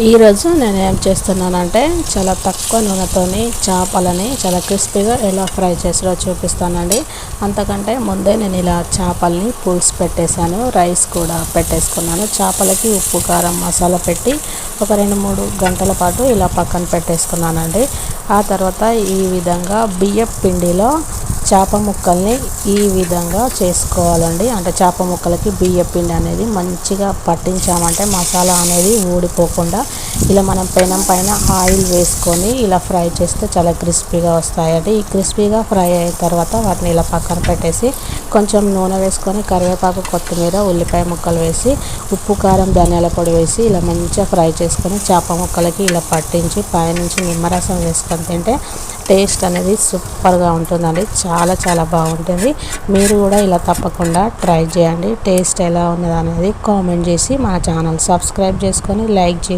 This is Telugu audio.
ఈరోజు నేను ఏం చేస్తున్నానంటే చాలా తక్కువ నూనెతోని చేపలని చాలా క్రిస్పీగా ఎలా ఫ్రై చేసారో చూపిస్తానండి. అంతకంటే ముందే నేను ఇలా చేపల్ని పులుసు పెట్టేశాను, రైస్ కూడా పెట్టేసుకున్నాను. చేపలకి ఉప్పు కారం మసాలా పెట్టి ఒక 2-3 గంటల పాటు ఇలా పక్కన పెట్టేసుకున్నానండి. ఆ తర్వాత ఈ విధంగా బియ్యపు పిండిలో చేప ముక్కల్ని ఈ విధంగా చేసుకోవాలండి. అంటే చేప ముక్కలకి బియ్యపు పిండి అనేది మంచిగా పట్టించామంటే మసాలా అనేది ఊడిపోకుండా ఇలా మనం పెనం పైన ఆయిల్ వేసుకొని ఇలా ఫ్రై చేస్తే చాలా క్రిస్పీగా వస్తాయండి. ఈ క్రిస్పీగా ఫ్రై అయిన తర్వాత వాటిని ఇలా పక్కన పెట్టేసి కొంచెం నూనె వేసుకొని కరివేపాకు, కొత్తిమీర, ఉల్లిపాయ ముక్కలు వేసి ఉప్పు కారం ధనియాల పొడి వేసి ఇలా మంచిగా ఫ్రై చేసుకొని చేప ముక్కలకి ఇలా పట్టించి పైనుంచి నిమ్మరసం వేసుకొని తింటే టేస్ట్ అనేది సూపర్గా ఉంటుందండి. చాలా బాగుంటుంది. మీరు కూడా ఇలా తప్పకుండా ట్రై చేయండి. టేస్ట్ ఎలా ఉన్నది అనేది కామెంట్ చేసి మన ఛానల్ సబ్స్క్రైబ్ చేసుకొని లైక్ చేసి